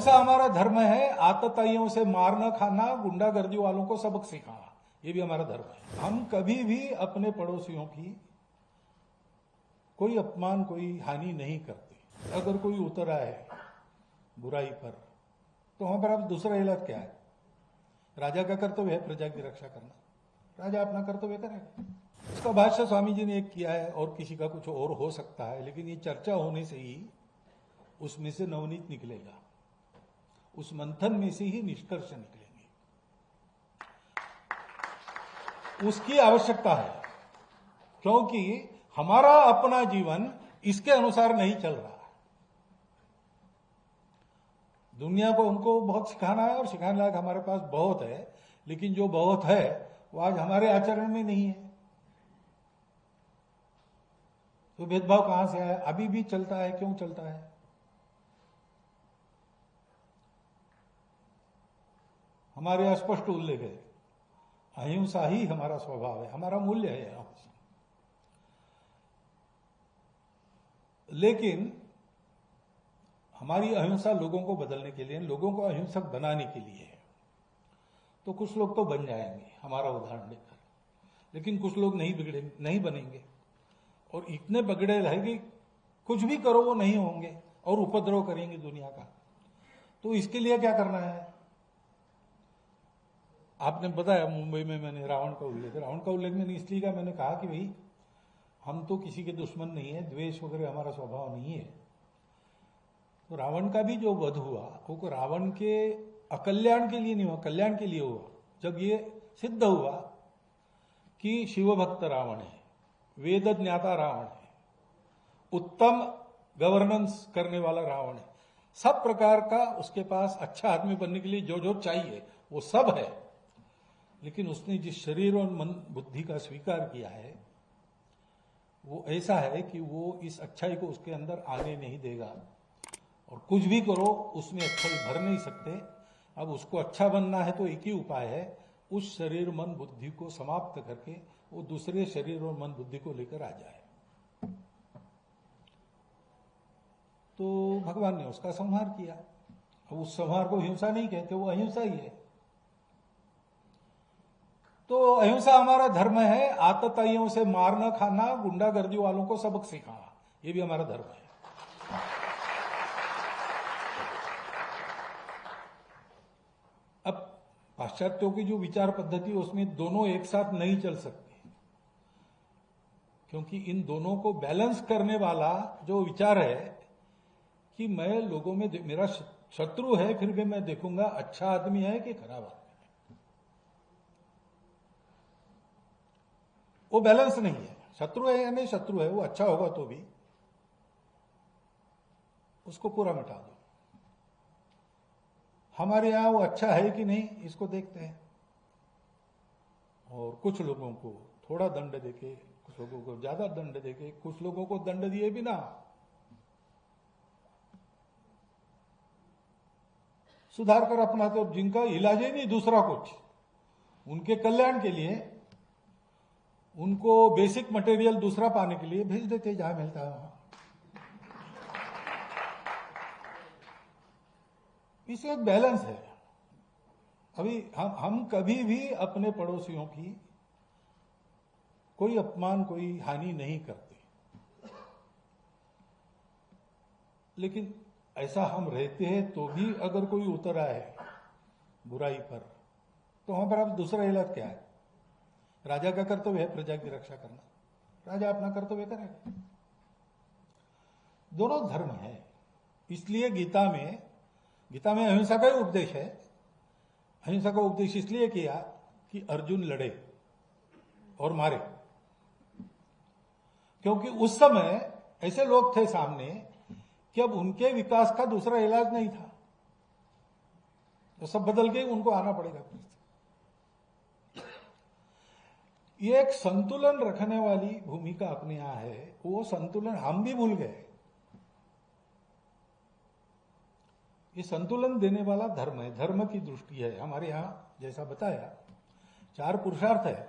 अहिंसा हमारा धर्म है। आतताइयों से मारना खाना, गुंडागर्दी वालों को सबक सिखाना, ये भी हमारा धर्म है। हम कभी भी अपने पड़ोसियों की कोई अपमान, कोई हानि नहीं करते। अगर कोई उतर आए बुराई पर, तो वहां पर अब दूसरा इलाज क्या है? राजा का कर्तव्य है प्रजा की रक्षा करना, राजा अपना कर्तव्य करेगा। इसका भाष्य स्वामी जी ने एक किया है, और किसी का कुछ और हो सकता है, लेकिन ये चर्चा होने से ही उसमें से नवनीत निकलेगा, उस मंथन में से ही निष्कर्ष निकलेंगे। उसकी आवश्यकता है, क्योंकि हमारा अपना जीवन इसके अनुसार नहीं चल रहा है। दुनिया को हमको बहुत सिखाना है, और सिखाने लायक हमारे पास बहुत है, लेकिन जो बहुत है वो आज हमारे आचरण में नहीं है। तो भेदभाव कहां से आया? अभी भी चलता है, क्यों चलता है? हमारे अस्पष्ट उल्लेख है, अहिंसा ही हमारा स्वभाव है, हमारा मूल्य है अहिंसा। लेकिन हमारी अहिंसा लोगों को बदलने के लिए, लोगों को अहिंसक बनाने के लिए है। तो कुछ लोग तो बन जाएंगे हमारा उदाहरण लेकर, लेकिन कुछ लोग नहीं बनेंगे, और इतने बगड़े रहेंगे, कुछ भी करो वो नहीं होंगे, और उपद्रव करेंगे दुनिया का। तो इसके लिए क्या करना है? आपने बताया मुंबई में मैंने रावण का उल्लेख मैंने इसलिए कहा, मैंने कहा कि भाई हम तो किसी के दुश्मन नहीं है, द्वेष वगैरह हमारा स्वभाव नहीं है। तो रावण का भी जो वध हुआ, वो रावण के अकल्याण के लिए नहीं हुआ, कल्याण के लिए हुआ। जब ये सिद्ध हुआ कि शिवभक्त रावण है, वेद ज्ञाता रावण है, उत्तम गवर्नेंस करने वाला रावण है, सब प्रकार का उसके पास अच्छा आदमी बनने के लिए जो जो चाहिए वो सब है, लेकिन उसने जिस शरीर और मन बुद्धि का स्वीकार किया है वो ऐसा है कि वो इस अच्छाई को उसके अंदर आने नहीं देगा, और कुछ भी करो उसमें अच्छाई भर नहीं सकते। अब उसको अच्छा बनना है तो एक ही उपाय है, उस शरीर मन बुद्धि को समाप्त करके वो दूसरे शरीर और मन बुद्धि को लेकर आ जाए। तो भगवान ने उसका संहार किया। अब उस संहार को हिंसा नहीं कहते, वो अहिंसा ही है। तो अहिंसा हमारा धर्म है। आतताइयों से मारना खाना, गुंडागर्दी वालों को सबक सिखाना, ये भी हमारा धर्म है। अब पाश्चात्यों की जो विचार पद्धति, उसमें दोनों एक साथ नहीं चल सकते, क्योंकि इन दोनों को बैलेंस करने वाला जो विचार है कि मैं लोगों में, मेरा शत्रु है फिर भी मैं देखूंगा अच्छा आदमी है कि खराब आदमी है, वो बैलेंस नहीं है। शत्रु है या नहीं शत्रु है, वो अच्छा होगा तो भी उसको पूरा मिटा दो। हमारे यहां वो अच्छा है कि नहीं इसको देखते हैं, और कुछ लोगों को थोड़ा दंड देके, कुछ लोगों को ज्यादा दंड देके, कुछ लोगों को दंड दिए बिना सुधार कर अपना, तो जिनका इलाज ही नहीं दूसरा कुछ, उनके कल्याण के लिए उनको बेसिक मटेरियल दूसरा पाने के लिए भेज देते जहां मिलता है वहां। इसमें एक बैलेंस है। अभी हम कभी भी अपने पड़ोसियों की कोई अपमान, कोई हानि नहीं करते, लेकिन ऐसा हम रहते हैं तो भी अगर कोई उतर आए बुराई पर, तो वहां पर अब दूसरा इलाज क्या है? राजा का कर्तव्य है प्रजा की रक्षा करना, राजा अपना कर्तव्य करेगा। दोनों धर्म है। इसलिए गीता में अहिंसा का ही उपदेश है। अहिंसा का उपदेश इसलिए किया कि अर्जुन लड़े और मारे, क्योंकि उस समय ऐसे लोग थे सामने कि अब उनके विकास का दूसरा इलाज नहीं था, तो सब बदल के उनको आना पड़ेगा। ये एक संतुलन रखने वाली भूमिका अपने यहां है, वो संतुलन हम भी भूल गए। ये संतुलन देने वाला धर्म है, धर्म की दृष्टि है हमारे यहां। जैसा बताया 4 पुरुषार्थ है,